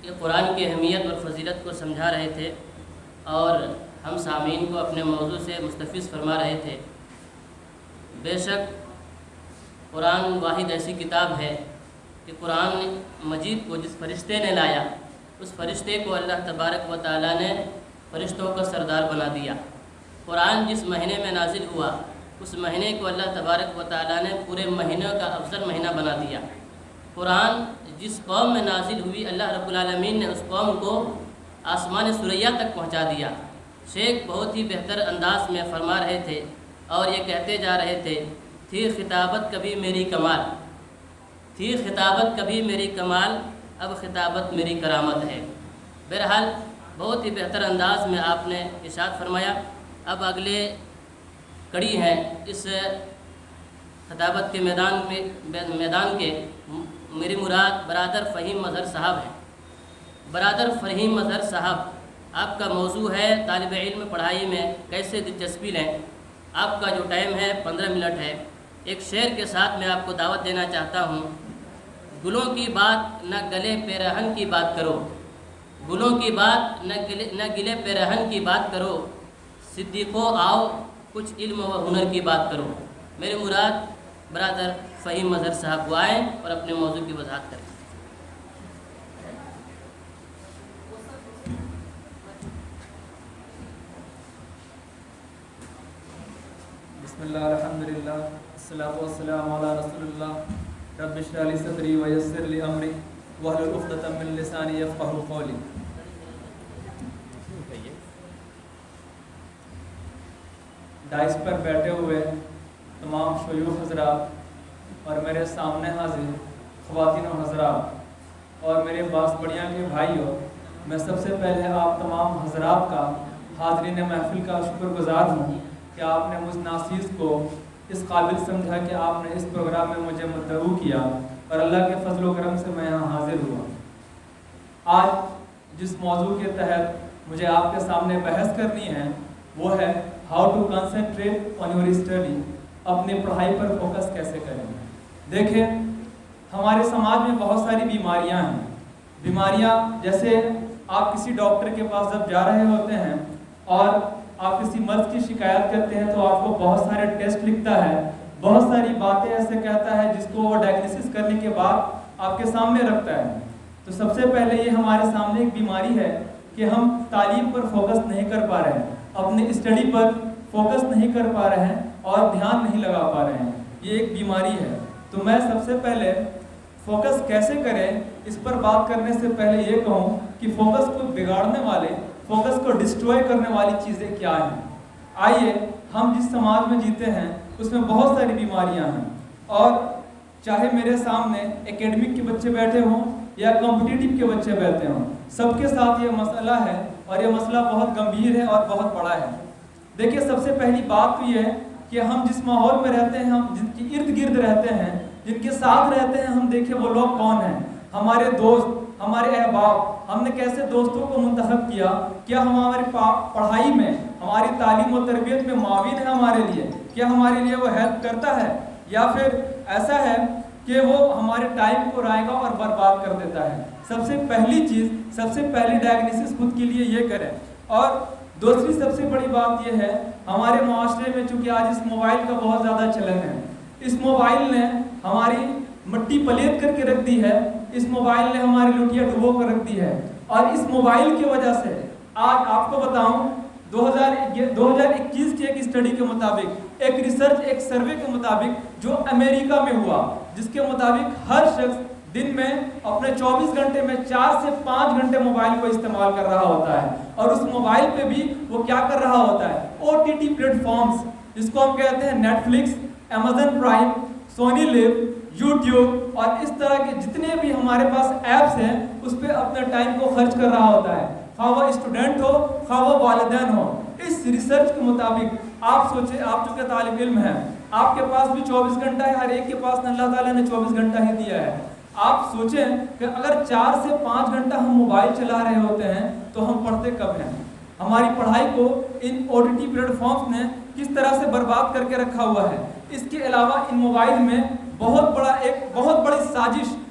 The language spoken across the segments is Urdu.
کہ قرآن کی اہمیت اور فضیلت کو سمجھا رہے تھے اور ہم سامعین کو اپنے موضوع سے مستفیض فرما رہے تھے۔ بے شک قرآن واحد ایسی کتاب ہے کہ قرآن مجید کو جس فرشتے نے لایا اس فرشتے کو اللہ تبارک و تعالیٰ نے فرشتوں کا سردار بنا دیا۔ قرآن جس مہینے میں نازل ہوا اس مہینے کو اللہ تبارک و تعالیٰ نے پورے مہینے کا افضل مہینہ بنا دیا۔ قرآن جس قوم میں نازل ہوئی اللہ رب العالمین نے اس قوم کو آسمان ثریا تک پہنچا دیا۔ شیخ بہت ہی بہتر انداز میں فرما رہے تھے اور یہ کہتے جا رہے تھے، تھی خطابت کبھی میری کمال، تھی خطابت کبھی میری کمال، اب خطابت میری کرامت ہے۔ بہرحال بہت ہی بہتر انداز میں آپ نے ارشاد فرمایا۔ اب اگلے کڑی ہے اس خطابت کے میدان کے میری مراد برادر فہیم مظہر صاحب ہیں۔ برادر فہیم مظہر صاحب، آپ کا موضوع ہے طالب علم پڑھائی میں کیسے دلچسپی لیں۔ آپ کا جو ٹائم ہے 15 منٹ ہے۔ ایک شعر کے ساتھ میں آپ کو دعوت دینا چاہتا ہوں۔ گلوں کی بات نہ گلے پیرہن کی بات کرو، گلوں کی بات نہ گلے پیرہن کی بات کرو، صدیقو آؤ کچھ علم و ہنر کی بات کرو۔ میرے مراد برادر فہیم مظہر صاحب کو آئیں اور اپنے موضوع کی وضاحت کریں۔ بسم اللہ الحمدللہ الصلاۃ والسلام علی رسول اللہ رب اشرح لی صدری ویسر لی امری واحلل عقدۃ من لسانی یفقہوا قولی۔ ڈائس پر بیٹھے ہوئے تمام شیوخ حضرات اور میرے سامنے حاضر خواتین و حضرات اور میرے باس بڑیاں کے بھائیوں، میں سب سے پہلے آپ تمام حضرات کا حاضرین محفل کا شکر گزار ہوں کہ آپ نے مجھ ناصیز کو اس قابل سمجھا کہ آپ نے اس پروگرام میں مجھے مدعو کیا اور اللہ کے فضل و کرم سے میں یہاں حاضر ہوا۔ آج جس موضوع کے تحت مجھے آپ کے سامنے بحث کرنی ہے وہ ہے how to concentrate on your study, اپنی پڑھائی پر فوکس کیسے کریں۔ دیکھیں، ہمارے سماج میں بہت ساری بیماریاں ہیں۔ بیماریاں جیسے آپ کسی ڈاکٹر کے پاس جب جا رہے ہوتے ہیں اور آپ کسی مرض کی شکایت کرتے ہیں تو آپ کو بہت سارے ٹیسٹ لکھتا ہے، بہت ساری باتیں ایسے کہتا ہے جس کو وہ ڈائگنوسس کرنے کے بعد آپ کے سامنے رکھتا ہے۔ تو سب سے پہلے یہ ہمارے سامنے ایک بیماری ہے کہ ہم تعلیم پر فوکس نہیں کر پا رہے ہیں، اپنے اسٹڈی پر فوکس نہیں کر پا رہے ہیں اور دھیان نہیں لگا پا رہے ہیں۔ یہ ایک بیماری ہے۔ تو میں سب سے پہلے فوکس کیسے کریں اس پر بات کرنے سے پہلے یہ کہوں کہ فوکس کو بگاڑنے والے، فوکس کو ڈسٹروائے کرنے والی چیزیں کیا ہیں۔ آئیے، ہم جس سماج میں جیتے ہیں اس میں بہت ساری بیماریاں ہیں، اور چاہے میرے سامنے اکیڈمک کے بچے بیٹھے ہوں یا کمپٹیٹیو کے بچے بیٹھے ہوں، سب کے ساتھ یہ مسئلہ ہے اور یہ مسئلہ بہت گمبھیر ہے اور بہت بڑا ہے۔ دیکھیے، سب سے پہلی بات تو یہ ہے کہ ہم جس ماحول میں رہتے ہیں، ہم جن کے ارد گرد رہتے ہیں، جن کے ساتھ رہتے ہیں، ہم دیکھیں وہ لوگ کون ہیں۔ ہمارے دوست، ہمارے احباب، ہم نے کیسے دوستوں کو منتخب کیا؟ کیا ہم ہماری پڑھائی میں، ہماری تعلیم و تربیت میں معاون ہے ہمارے لیے؟ کیا ہمارے لیے وہ ہیلپ کرتا ہے، یا پھر ایسا ہے کہ وہ ہمارے ٹائم کو رائے گا اور برباد کر دیتا ہے؟ سب سے پہلی چیز، سب سے پہلی ڈائگنوسس خود کے لیے یہ کریں۔ اور دوسری سب سے بڑی بات یہ ہے، ہمارے معاشرے میں چونکہ آج اس موبائل کا بہت زیادہ چلن ہے، اس موبائل نے ہماری مٹی پلیت کر کے رکھ دی ہے، اس موبائل نے ہماری لٹیاں ڈبو کر رکھ دی ہے، اور اس موبائل کی وجہ سے آج آپ کو بتاؤں 2021 کی ایک اسٹڈی کے مطابق، ایک ریسرچ، ایک سروے کے مطابق جو امریکہ میں ہوا، جس کے مطابق ہر شخص دن میں اپنے 24 گھنٹے میں 4 سے 5 گھنٹے موبائل کو استعمال کر رہا ہوتا ہے، اور اس موبائل پہ بھی وہ کیا کر رہا ہوتا ہے؟ OTT پلیٹ فارمز، جس کو ہم کہتے ہیں نیٹ فلکس، امازون پرائم، سونی لیو، یوٹیوب اور اس طرح کے جتنے بھی ہمارے پاس ایپس ہیں اس پہ اپنے ٹائم کو خرچ کر رہا ہوتا ہے، خواہ وہ اسٹوڈنٹ ہو، خواہ وہ والدین ہو۔ اس ریسرچ کے مطابق آپ سوچیں، آپ چونکہ طالب علم ہیں، آپ کے پاس بھی 24 گھنٹہ ہے، ہر ایک کے پاس اللہ تعالیٰ نے 24 گھنٹہ ہی دیا ہے۔ آپ سوچیں کہ اگر 4 سے 5 گھنٹہ ہم موبائل چلا رہے ہوتے ہیں تو ہم پڑھتے کب ہیں؟ ہماری پڑھائی کو ان OTT پلیٹ فارمز نے کس طرح سے برباد کر کے رکھا ہوا ہے۔ اس کے علاوہ ان موبائل میں ایک بہت بڑی سازش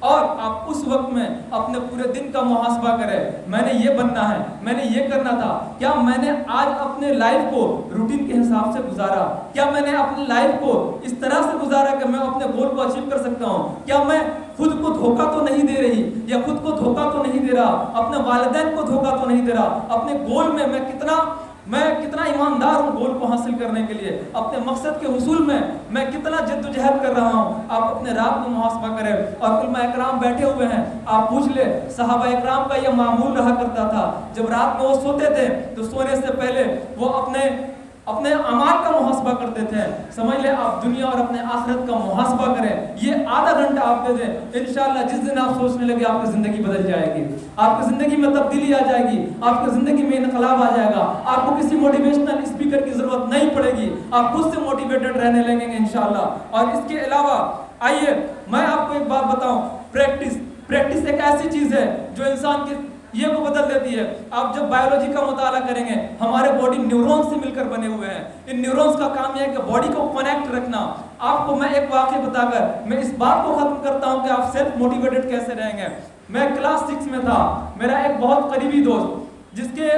اور آپ اس وقت میں اپنے پورے دن کا محاسبہ کریں، میں نے یہ بننا ہے، میں نے یہ کرنا تھا، کیا میں نے آج اپنے لائف کو روٹین کے حساب سے گزارا، کیا میں نے اپنی لائف کو اس طرح سے گزارا کہ میں اپنے گول کو اچیو کر سکتا ہوں، کیا میں خود کو دھوکہ تو نہیں دے رہی یا خود کو دھوکہ تو نہیں دے رہا، اپنے والدین کو دھوکہ تو نہیں دے رہا، اپنے گول میں میں کتنا ایماندار ہوں گول کو حاصل کرنے کے لیے، اپنے مقصد کے حصول میں میں کتنا جد و جہد کر رہا ہوں۔ آپ اپنے رات کو محاسبہ کریں۔ اور علماء اکرام بیٹھے ہوئے ہیں، آپ پوچھ لیں صحابہ اکرام کا یہ معمول رہا کرتا تھا، جب رات میں وہ سوتے تھے تو سونے سے پہلے وہ اپنے اعمال کا محاسبہ کرتے تھے۔ سمجھ لیں آپ دنیا اور اپنے آخرت کا محاسبہ کریں، یہ آدھا گھنٹہ آپ دے دیں، انشاءاللہ جس دن آپ سوچنے لگے آپ کی زندگی بدل جائے گی، آپ کی زندگی میں تبدیلی آ جائے گی، آپ کی زندگی میں انقلاب آ جائے گا، آپ کو کسی موٹیویشنل اسپیکر کی ضرورت نہیں پڑے گی، آپ خود سے موٹیویٹڈ رہنے لگیں گے انشاءاللہ۔ اور اس کے علاوہ آئیے میں آپ کو ایک بات بتاؤں، پریکٹس ایک ایسی چیز ہے جو انسان کی یہ کو بدل دیتی ہے۔ آپ جب بایولوجی کا مطالعہ کریں گے، ہمارے باڈی نیورونز سے مل کر بنے ہوئے ہیں، ان نیورونز کا کام یہ ہے کہ باڈی کو کنیکٹ رکھنا۔ آپ کو میں ایک واقعہ بتا کر میں اس بات کو ختم کرتا ہوں کہ آپ سیلف موٹیویٹڈ کیسے رہیں گے۔ میں کلاس 6 میں تھا، میرا ایک بہت قریبی دوست جس کے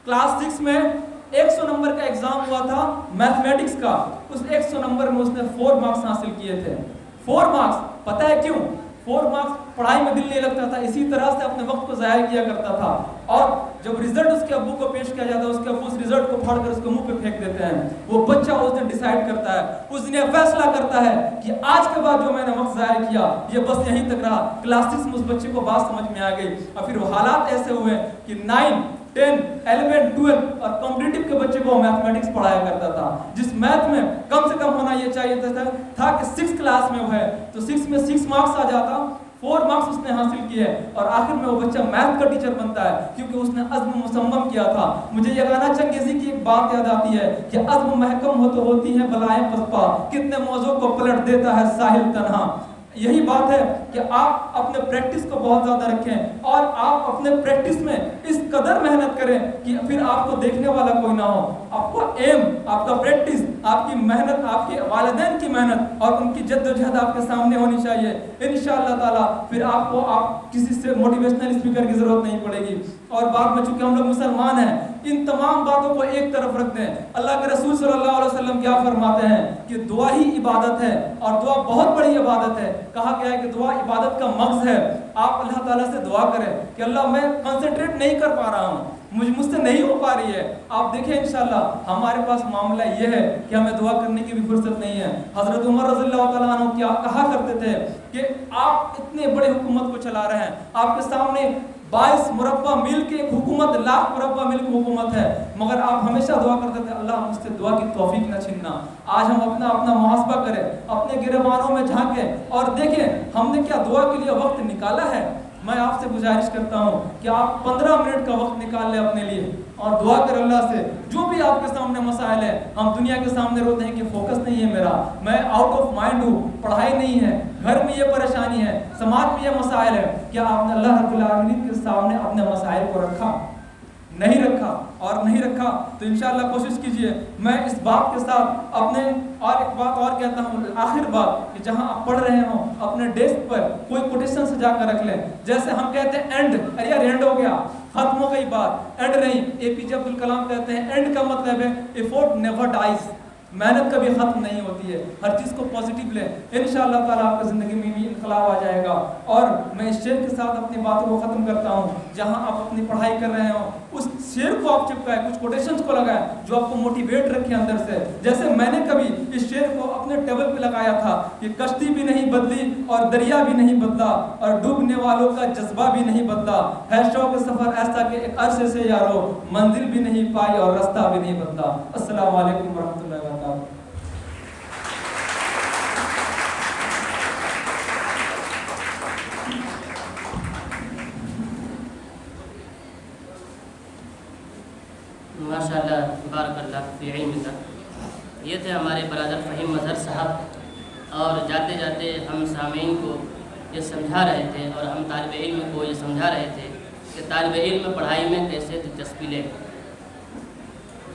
کلاس 6 میں 100 نمبر کا ایگزام ہوا تھا میتھمیٹکس کا، اس 100 نمبر میں اس نے 4 مارکس حاصل کیے تھے۔ 4 مارکس، پتہ ہے کیوں؟ 4 مارکس پڑھائی میں دل نہیں لگتا تھا، اسی طرح سے اپنے وقت کو ضائع کیا کرتا تھا، اور جب رزلٹ اس کے ابو کو پیش کیا جاتا ہے، اس کے ابو اس رزلٹ کو پھاڑ کر اس کے منہ پہ پھینک دیتے ہیں۔ وہ بچہ اس دن ڈیسائیڈ کرتا ہے، اس دن یہ فیصلہ کرتا ہے کہ آج کے بعد جو میں نے وقت ضائع کیا یہ بس یہیں تک رہا۔ کلاس 6 میں اس بچے کو بات سمجھ میں آ گئی، اور پھر وہ حالات ایسے ہوئے کہ 9 10 11 12 اور کمپٹیٹیو کے بچے کو میتھمیٹکس پڑھایا کرتا تھا، جس میتھ میں کم سے کم ہونا یہ چاہیے تھا کہ 6 کلاس میں وہ ہے تو 6 میں 6 مارکس آ جاتا، 4 مارکس اس نے حاصل کیے، اور آخر میں وہ بچہ میتھ کا ٹیچر بنتا ہے کیونکہ اس نے عزم مصمم کیا تھا۔ مجھے یہ گانا چنگیزی کی ایک بات یاد آتی ہے کہ عزم محکم ہو تو ہوتی ہیں بلائیں پسپا، کتنے موضوع کو پلٹ دیتا ہے ساحل تنہا۔ یہی بات ہے کہ آپ اپنے پریکٹس کو بہت زیادہ رکھیں، اور آپ اپنے پریکٹس میں اس قدر محنت کریں کہ پھر آپ کو دیکھنے والا کوئی نہ ہو۔ آپ کو ایم، آپ کا پریکٹس، آپ کی محنت، آپ کے والدین کی محنت اور ان کی جد و جہد آپ کے سامنے ہونی چاہیے۔ انشاءاللہ تعالیٰ پھر آپ کسی سے موٹیویشنل اسپیکر کی ضرورت نہیں پڑے گی۔ اور بعد میں چونکہ ہم لوگ مسلمان ہیں، ان تمام باتوں کو ایک طرف رکھ دیں۔ اللہ کے رسول صلی اللہ علیہ وسلم کیا فرماتے ہیں کہ دعا ہی عبادت ہے، اور دعا بہت بڑی عبادت ہے۔ کہا گیا ہے کہ دعا عبادت کا مغز ہے۔ آپ اللہ تعالیٰ سے دعا کریں کہ اللہ میں کنسنٹریٹ نہیں کر پا رہا ہوں، مجھ سے نہیں ہو پا رہی ہے۔ آپ دیکھیں انشاءاللہ ہمارے پاس معاملہ یہ ہے کہ ہمیں دعا کرنے کی بھی فرصت نہیں ہے۔ حضرت عمر رضی اللہ تعالیٰ عنہ کیا کہا کرتے تھے کہ آپ اتنے بڑے حکومت کو چلا رہے ہیں، آپ کے سامنے 22 مربع میل کی ایک حکومت، 1,00,000 مربع میل کی حکومت ہے، مگر آپ ہمیشہ دعا کرتے تھے اللہ مجھ سے دعا کی توفیق نہ چھیننا۔ آج ہم اپنا محاسبہ کریں، اپنے گریبانوں میں جھانکیں اور دیکھیں ہم نے کیا دعا کے لیے وقت نکالا ہے۔ میں آپ سے گزارش کرتا ہوں کہ آپ 15 منٹ کا وقت نکال لیں اپنے لیے اور دعا کر اللہ سے، جو بھی آپ کے سامنے مسائل ہے۔ ہم دنیا کے سامنے روتے ہیں کہ فوکس نہیں ہے میرا، میں آؤٹ آف مائنڈ ہوں، پڑھائی نہیں ہے، گھر میں یہ پریشانی ہے، سماج میں یہ مسائل ہے۔ کیا آپ نے اللہ رب العالمین کے سامنے اپنے مسائل کو رکھا؟ نہیں رکھا، اور نہیں رکھا تو انشاءاللہ کوشش کیجئے۔ میں اس بات کے ساتھ ایک بات اور کہتا ہوں، آخر بات، کہ جہاں آپ پڑھ رہے ہوں اپنے ڈیسک پر کوئی کوٹیشن سجا کر رکھ لیں۔ جیسے ہم کہتے ہیں اینڈ، ارے یار اینڈ ہو گیا، ختم ہو گئی بات، اینڈ نہیں۔ اے پی جے عبد الکلام کہتے ہیں اینڈ کا مطلب ہے ایفورٹ نیور ڈائز، محنت کبھی ختم نہیں ہوتی ہے، ہر چیز کو پازیٹیو لیں، انشاءاللہ تعالیٰ آپ کی زندگی میں بھی انقلاب آ جائے گا۔ اور میں اس شعر کے ساتھ اپنی باتوں کو ختم کرتا ہوں، جہاں آپ اپنی پڑھائی کر رہے ہوں اس شعر کو آپ چپکائیں، کچھ کوٹیشنز کو لگائیں جو آپ کو موٹیویٹ رکھیں اندر سے۔ جیسے میں نے کبھی اس شعر کو اپنے ٹیبل پہ لگایا تھا کہ کشتی بھی نہیں بدلی اور دریا بھی نہیں بدلا، اور ڈوبنے والوں کا جذبہ بھی نہیں بدلا، ہے شوق سفر ایسا کہ ایک عرصے سے یارو منزل بھی نہیں پائی اور راستہ بھی نہیں بدلا۔ السلام علیکم ورحمۃ اللہ وبرکاتہ۔ ماشاءاللہ بارک اللہ فی علمک۔ یہ تھے ہمارے برادر فہیم مظہر صاحب، اور جاتے جاتے ہم سامعین کو یہ سمجھا رہے تھے اور ہم طالب علم کو یہ سمجھا رہے تھے کہ طالب علم پڑھائی میں کیسے دلچسپی لے۔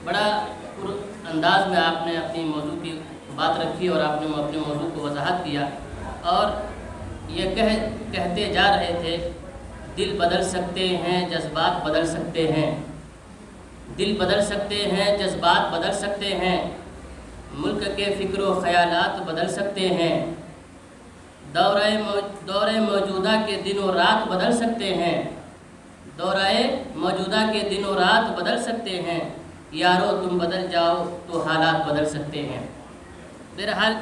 بڑا پر انداز میں آپ نے اپنی موضوع کی بات رکھی اور آپ نے اپنے موضوع کو وضاحت کیا، اور یہ کہتے جا رہے تھے، دل بدل سکتے ہیں جذبات بدل سکتے ہیں، دل بدل سکتے ہیں جذبات بدل سکتے ہیں، ملک کے فکر و خیالات بدل سکتے ہیں، دورہ موجودہ کے دن و رات بدل سکتے ہیں، دورہ موجودہ کے دن و رات بدل سکتے ہیں، یارو تم بدل جاؤ تو حالات بدل سکتے ہیں۔ بہرحال